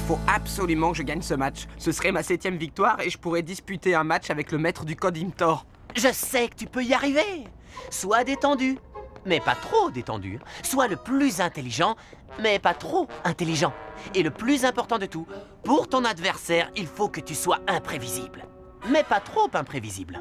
faut absolument que je gagne ce match. Ce serait ma 7e victoire et je pourrais disputer un match avec le maître du code Imtor. Je sais que tu peux y arriver. Sois détendu, mais pas trop détendu. Sois le plus intelligent, mais pas trop intelligent. Et le plus important de tout, pour ton adversaire, il faut que tu sois imprévisible. Mais pas trop imprévisible.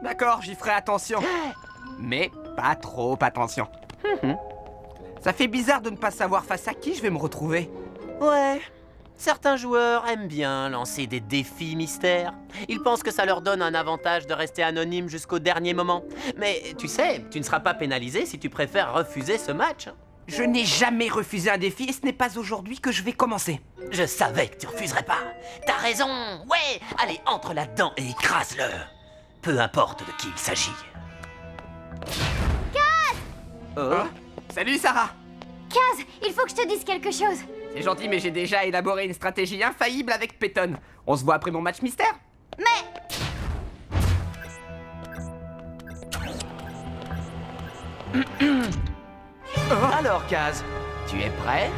D'accord, j'y ferai attention. Mais pas trop attention. Ça fait bizarre de ne pas savoir face à qui je vais me retrouver. Ouais. Certains joueurs aiment bien lancer des défis mystères. Ils pensent que ça leur donne un avantage de rester anonyme jusqu'au dernier moment. Mais tu sais, tu ne seras pas pénalisé si tu préfères refuser ce match. Je n'ai jamais refusé un défi et ce n'est pas aujourd'hui que je vais commencer. Je savais que tu refuserais pas. T'as raison. Ouais, allez, entre là-dedans et écrase-le. Peu importe de qui il s'agit. Oh. Salut Sarah. Kaz, il faut que je te dise quelque chose. C'est gentil, mais j'ai déjà élaboré une stratégie infaillible avec Peyton. On se voit après mon match mystère? Alors, Kaz, tu es prêt?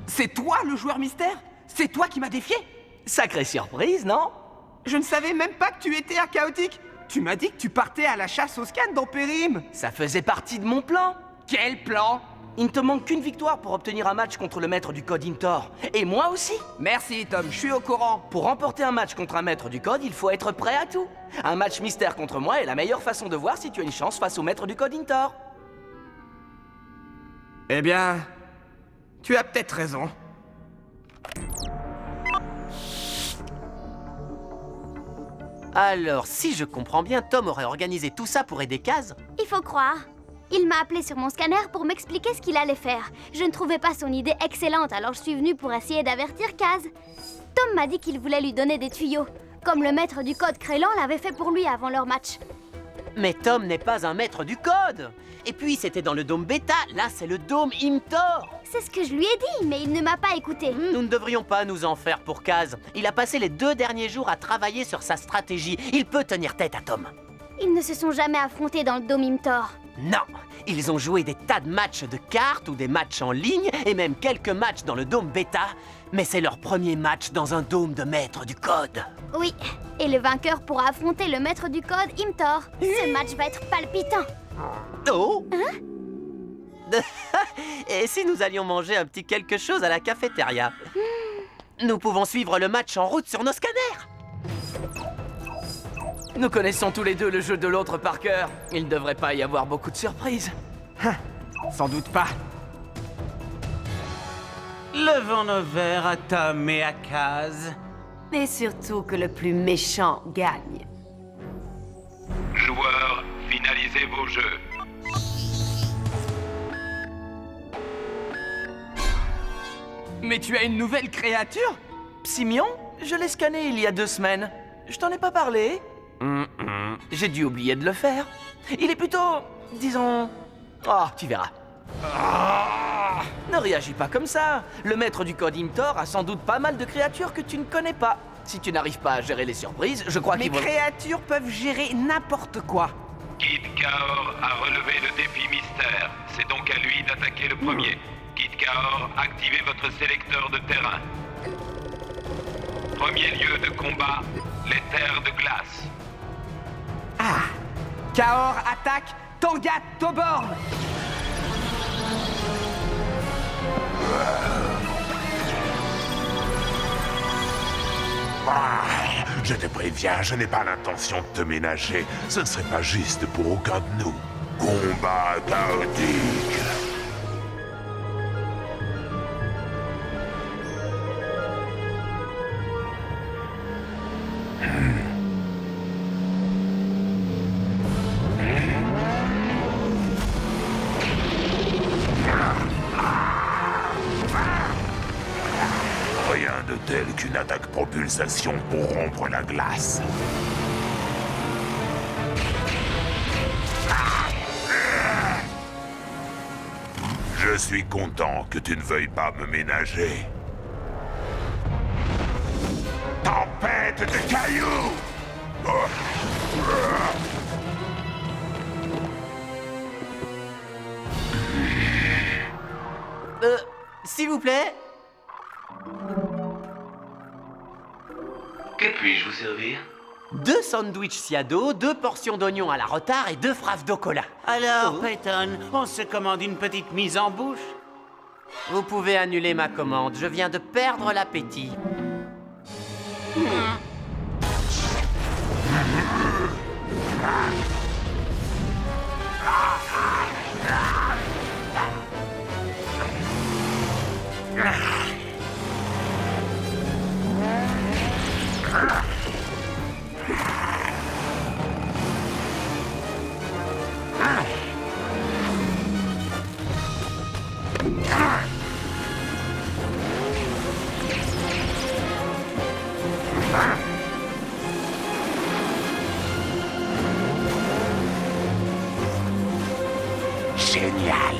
C'est toi le joueur mystère? C'est toi qui m'as défié? Sacrée surprise, non? Je ne savais même pas que tu étais un chaotique. Tu m'as dit que tu partais à la chasse aux scans dans Périm. Ça faisait partie de mon plan. Quel plan? Il ne te manque qu'une victoire pour obtenir un match contre le maître du code Imtor. Et moi aussi. Merci Tom, je suis au courant. Pour remporter un match contre un maître du code, il faut être prêt à tout. Un match mystère contre moi est la meilleure façon de voir si tu as une chance face au maître du code Imtor. Eh bien, tu as peut-être raison. Alors, si je comprends bien, Tom aurait organisé tout ça pour aider Kaz? Il faut croire. Il m'a appelé sur mon scanner pour m'expliquer ce qu'il allait faire. Je ne trouvais pas son idée excellente, alors je suis venue pour essayer d'avertir Kaz. Tom m'a dit qu'il voulait lui donner des tuyaux, comme le maître du code Crélan l'avait fait pour lui avant leur match. Mais Tom n'est pas un maître du code. Et puis, c'était dans le dôme bêta, là c'est le dôme Imtor. C'est ce que je lui ai dit, mais il ne m'a pas écouté. Nous ne devrions pas nous en faire pour Kaz. Il a passé les 2 derniers jours à travailler sur sa stratégie. Il peut tenir tête à Tom. Ils ne se sont jamais affrontés dans le dôme Imtor. Non, ils ont joué des tas de matchs de cartes ou des matchs en ligne et même quelques matchs dans le dôme bêta, mais c'est leur premier match dans un dôme de maître du code. Oui, et le vainqueur pourra affronter le maître du code Imtor. Ce match va être palpitant. Oh! Et si nous allions manger un petit quelque chose à la cafétéria? Nous pouvons suivre le match en route sur nos scanners. Nous connaissons tous les deux le jeu de l'autre par cœur. Il ne devrait pas y avoir beaucoup de surprises. Sans doute pas. Levons nos verres à Tom et à Kaz. Et surtout que le plus méchant gagne. Joueurs, finalisez vos jeux. Mais tu as une nouvelle créature? Psymion, je l'ai scanné il y a 2 semaines. Je t'en ai pas parlé. J'ai dû oublier de le faire. Il est plutôt, disons... Oh, tu verras. Ne réagis pas comme ça. Le maître du code Imtor a sans doute pas mal de créatures que tu ne connais pas. Si tu n'arrives pas à gérer les surprises, je crois Mes qu'il vaut... créatures peuvent gérer n'importe quoi. Kid Kaor a relevé le défi mystère. C'est donc à lui d'attaquer le premier. Kid Kaor, activez votre sélecteur de terrain. Premier lieu de combat, les terres de glace. Kaor attaque Tangat Toborn. Je te préviens, je n'ai pas l'intention de te ménager. Ce ne serait pas juste pour aucun de nous. Combat chaotique. Rien de tel qu'une attaque propulsation pour rompre la glace. Je suis content que tu ne veuilles pas me ménager. Tempête de cailloux! S'il vous plaît? Que puis-je vous servir? 2 sandwichs Siado, 2 portions d'oignons à la retard et 2 frappes d'eau cola. Alors, Oh. Peyton, on se commande une petite mise en bouche? Vous pouvez annuler ma commande, je viens de perdre l'appétit. Génial.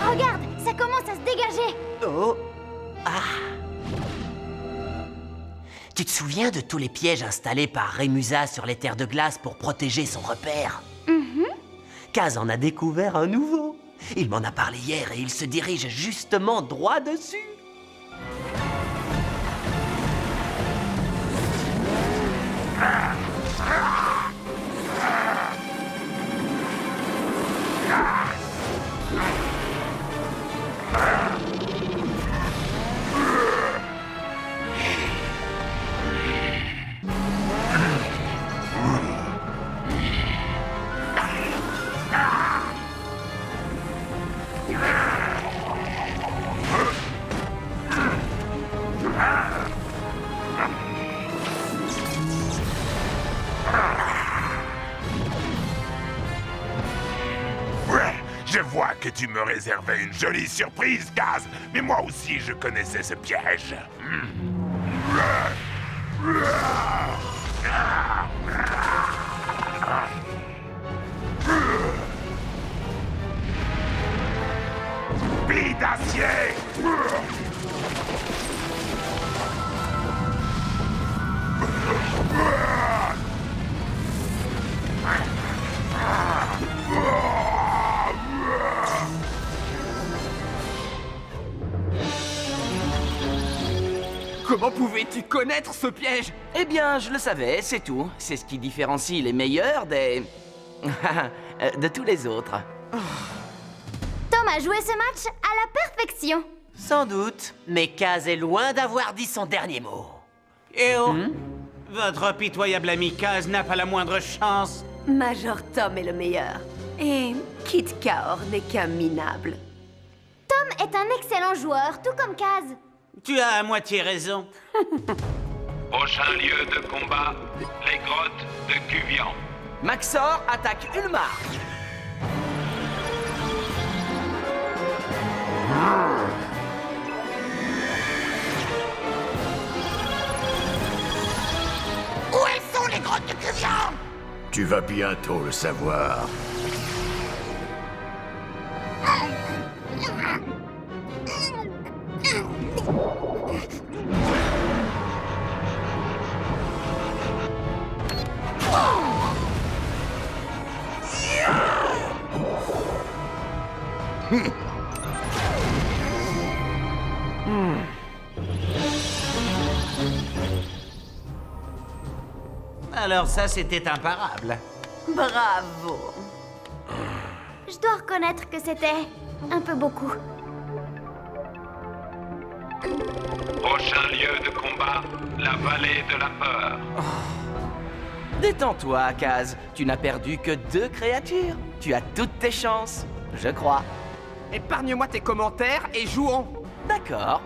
Regarde, ça commence à se dégager. Oh. Ah. Tu te souviens de tous les pièges installés par Rémusa sur les terres de glace pour protéger son repère? Kaz en a découvert un nouveau. Il m'en a parlé hier et il se dirige justement droit dessus. Je vois que tu me réservais une jolie surprise, Kaz. Mais moi aussi, je connaissais ce piège. Bille d'acier! Comment pouvais-tu connaître ce piège? Eh bien, je le savais, c'est tout. C'est ce qui différencie les meilleurs des... de tous les autres. Tom a joué ce match à la perfection. Sans doute, mais Kaz est loin d'avoir dit son dernier mot. Eh oh! Votre pitoyable ami Kaz n'a pas la moindre chance. Major Tom est le meilleur. Et Kit Kaor n'est qu'un minable. Tom est un excellent joueur, tout comme Kaz. Tu as à moitié raison. Prochain lieu de combat, les grottes de Cuvian. Maxor attaque Ulmar. Tu vas bientôt le savoir. Alors ça, c'était imparable. Bravo. Je dois reconnaître que c'était un peu beaucoup. Prochain lieu de combat, la vallée de la peur. Détends-toi, Kaz. Tu n'as perdu que 2 créatures. Tu as toutes tes chances, je crois. Épargne-moi tes commentaires et jouons. D'accord.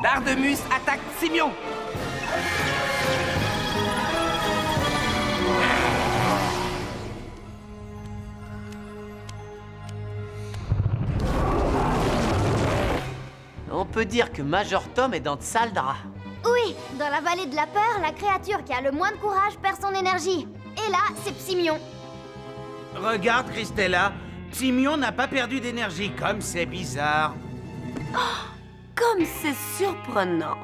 Dardemus attaque Simeon. On peut dire que Major Tom est dans de sales draps. Oui, dans la vallée de la peur, la créature qui a le moins de courage perd son énergie. Et là, c'est Psimion. Regarde, Christella. Simeon n'a pas perdu d'énergie, comme c'est bizarre. Comme c'est surprenant.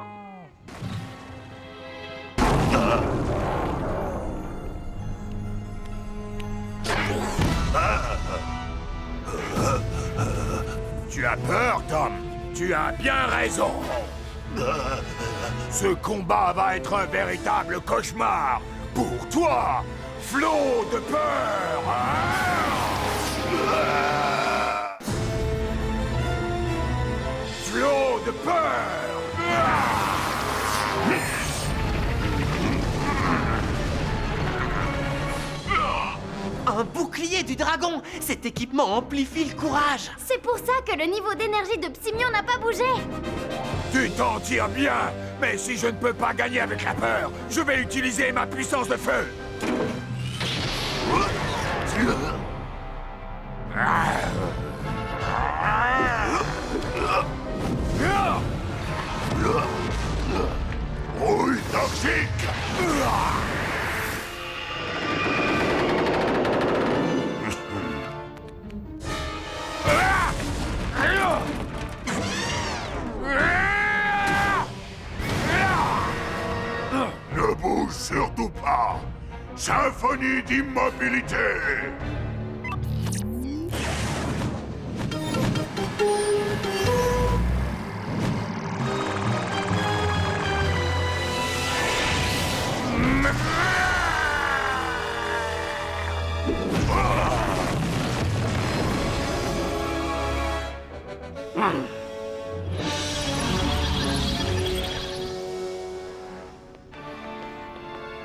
Tu as peur, Tom. Tu as bien raison. Ce combat va être un véritable cauchemar. Pour toi, flot de peur. Flot de peur. Un bouclier du dragon! Cet équipement amplifie le courage! C'est pour ça que le niveau d'énergie de Psimion n'a pas bougé. Tu t'en tires bien, mais si je ne peux pas gagner avec la peur, je vais utiliser ma puissance de feu. Rouille toxique. Ne bouge surtout pas. Symphonie d'immobilité.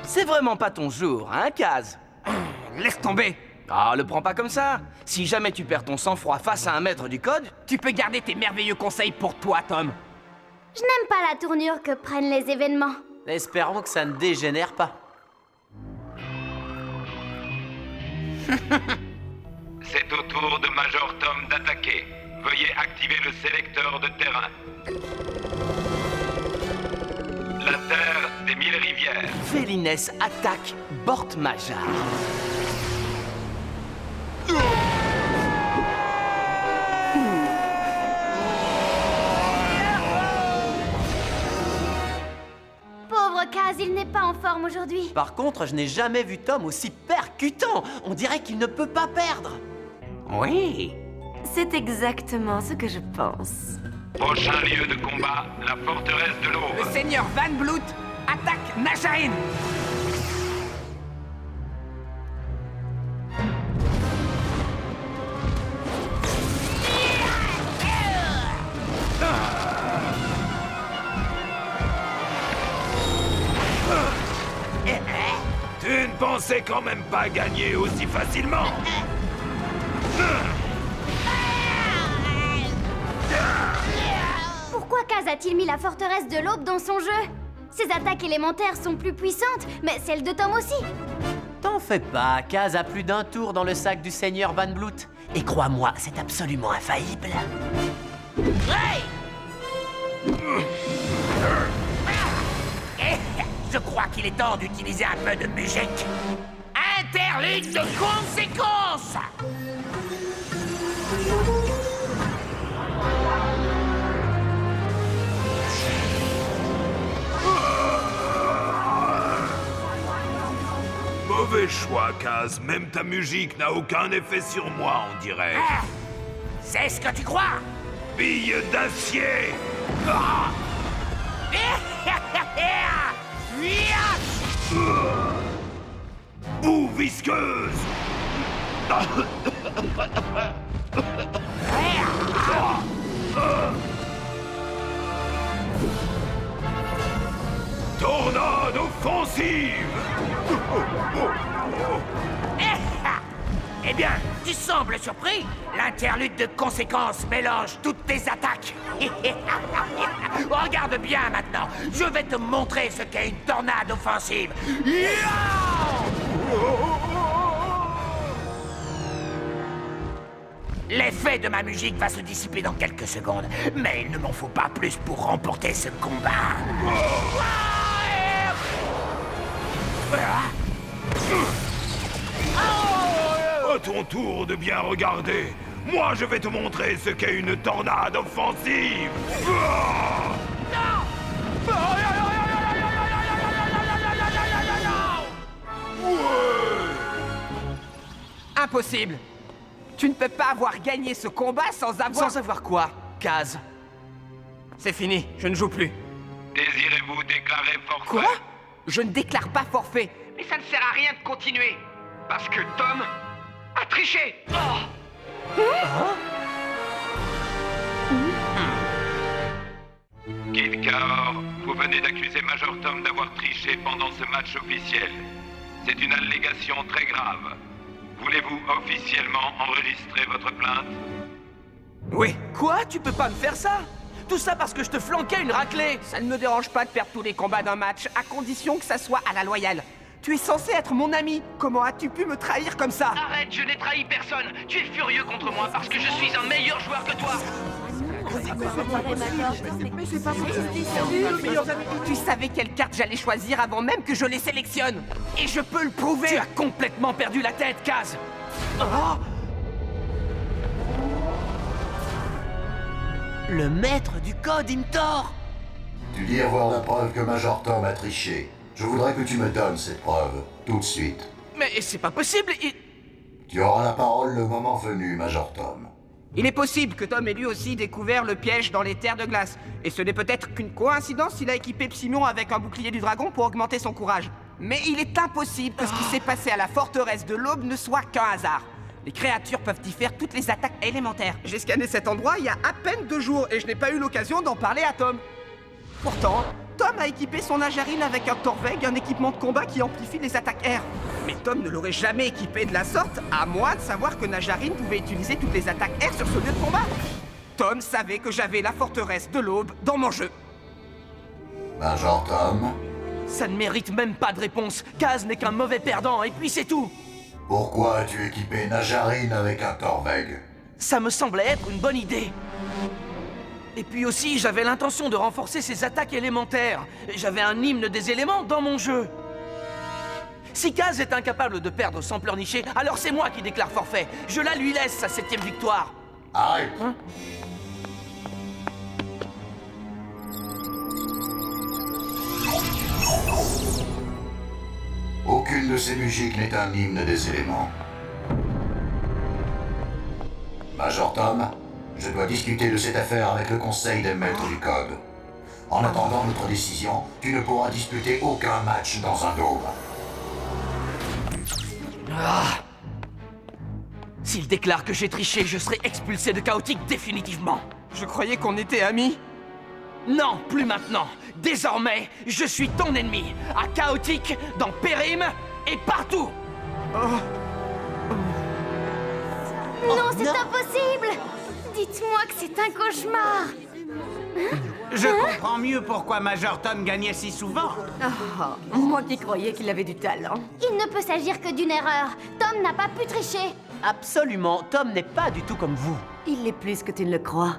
C'est vraiment pas ton jour, hein, Kaz? Laisse tomber. Ah, le prends pas comme ça. Si jamais tu perds ton sang-froid face à un maître du code, Tu peux garder tes merveilleux conseils pour toi, Tom. Je n'aime pas la tournure que prennent les événements. Espérons que ça ne dégénère pas. C'est au tour de Major Tom d'attaquer. Veuillez activer le sélecteur de terrain. La terre des 1000 rivières. Félines attaque Bortmajar. Pauvre Kaz, il n'est pas en forme aujourd'hui. Par contre, je n'ai jamais vu Tom aussi percutant. On dirait qu'il ne peut pas perdre. Oui. C'est exactement ce que je pense. Prochain lieu de combat, la forteresse de Le l'Aube. seigneur Van Bloot attaque Najain. Tu ne pensais quand même pas gagner aussi facilement. Pourquoi Kaz a-t-il mis la forteresse de l'Aube dans son jeu? Ses attaques élémentaires sont plus puissantes, mais celles de Tom aussi. T'en fais pas, Kaz a plus d'un tour dans le sac du seigneur Van Bloot. Et crois-moi, c'est absolument infaillible. Je crois qu'il est temps d'utiliser un peu de musique. Interlude de conséquences. Mauvais choix, Kaz. Même ta musique n'a aucun effet sur moi, on dirait. Ah, c'est ce que tu crois? Bille d'acier! Ah. Boue visqueuse! Tornade offensive! Eh bien, tu sembles surpris. L'interlude de conséquences mélange toutes tes attaques. Regarde bien maintenant. Je vais te montrer ce qu'est une tornade offensive. L'effet de ma musique va se dissiper dans quelques secondes, mais il ne m'en faut pas plus pour remporter ce combat. À ton tour de bien regarder. Moi, je vais te montrer ce qu'est une tornade offensive. Impossible. Tu ne peux pas avoir gagné ce combat sans avoir... Sans savoir quoi, Kaz? C'est fini, je ne joue plus. Désirez-vous déclarer forfait? Quoi? Je ne déclare pas forfait. Mais ça ne sert à rien de continuer. Parce que Tom a triché. Kid Kaor, vous venez d'accuser Major Tom d'avoir triché pendant ce match officiel. C'est une allégation très grave. Voulez-vous officiellement enregistrer votre plainte? Oui. Quoi? Tu peux pas me faire ça? Tout ça parce que je te flanquais une raclée. Ça ne me dérange pas de perdre tous les combats d'un match, à condition que ça soit à la loyale. Tu es censé être mon ami. Comment as-tu pu me trahir comme ça? Arrête, je n'ai trahi personne. Tu es furieux contre moi parce que je suis un meilleur joueur que toi. Tu savais quelle carte j'allais choisir avant même que je les sélectionne. Et je peux le prouver. Tu as complètement perdu la tête, Kaz. Le maître du code Imtor. Tu dis avoir la preuve que Major Tom a triché. Je voudrais que tu me donnes cette preuve, tout de suite. Mais c'est pas possible. Tu auras la parole le moment venu, Major Tom. Il est possible que Tom ait lui aussi découvert le piège dans les terres de glace. Et ce n'est peut-être qu'une coïncidence s'il a équipé Psimon avec un bouclier du dragon pour augmenter son courage. Mais il est impossible que ce qui s'est passé à la forteresse de l'Aube ne soit qu'un hasard. Les créatures peuvent y faire toutes les attaques élémentaires. J'ai scanné cet endroit il y a à peine 2 jours et je n'ai pas eu l'occasion d'en parler à Tom. Pourtant, Tom a équipé son Najarine avec un Torveg, un équipement de combat qui amplifie les attaques air. Mais Tom ne l'aurait jamais équipé de la sorte, à moins de savoir que Najarine pouvait utiliser toutes les attaques air sur ce lieu de combat. Tom savait que j'avais la forteresse de l'Aube dans mon jeu. Major Tom, Ça ne mérite même pas de réponse. Kaz n'est qu'un mauvais perdant, et puis c'est tout. pourquoi as-tu équipé Najarine avec un Torveg? Ça me semblait être une bonne idée. Et puis aussi, j'avais l'intention de renforcer ses attaques élémentaires. J'avais un hymne des éléments dans mon jeu. Si Kaz est incapable de perdre sans pleurnicher, alors c'est moi qui déclare forfait. Je la lui laisse, sa 7e victoire. Arrête! Aucune de ces musiques n'est un hymne des éléments. Major Tom, je dois discuter de cette affaire avec le conseil des maîtres du code. En attendant notre décision, tu ne pourras disputer aucun match dans un dôme. S'il déclare que j'ai triché, je serai expulsé de Chaotique définitivement. Je croyais qu'on était amis. Non, plus maintenant. Désormais, je suis ton ennemi. À Chaotique, dans Périm et partout. Non, c'est impossible! Dites-moi que c'est un cauchemar! Je comprends mieux pourquoi Major Tom gagnait si souvent. Oh, moi qui croyais qu'il avait du talent. Il ne peut s'agir que d'une erreur. Tom n'a pas pu tricher. Absolument, Tom n'est pas du tout comme vous. Il l'est plus que tu ne le crois.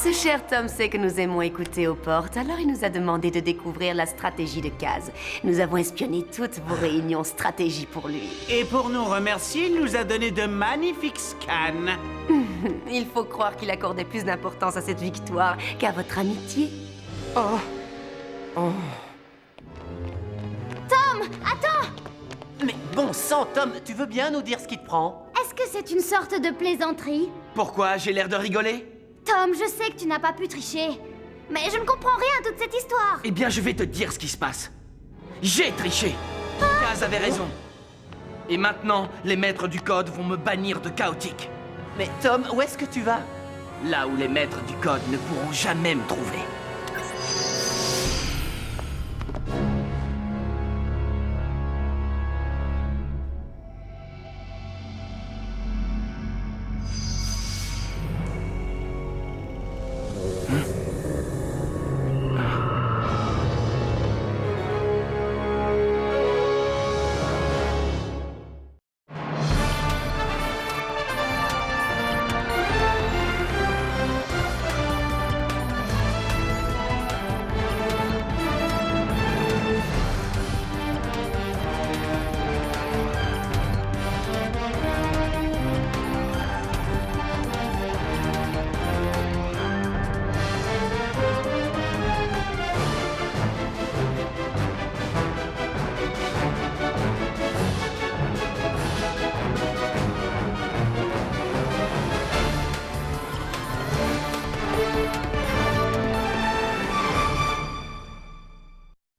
Ce cher Tom sait que nous aimons écouter aux portes, alors il nous a demandé de découvrir la stratégie de Kaz. Nous avons espionné toutes vos réunions stratégie pour lui. Et pour nous remercier, il nous a donné de magnifiques scans. Il faut croire qu'il accordait plus d'importance à cette victoire qu'à votre amitié. Tom, attends! Mais bon sang, Tom, tu veux bien nous dire ce qui te prend? Est-ce que c'est une sorte de plaisanterie? Pourquoi? J'ai l'air de rigoler? Tom, je sais que tu n'as pas pu tricher. Mais je ne comprends rien à toute cette histoire. Eh bien, je vais te dire ce qui se passe. J'ai triché. Kaz avait raison. Et maintenant, les maîtres du code vont me bannir de chaotique. Mais Tom, où est-ce que tu vas? Là où les maîtres du code ne pourront jamais me trouver.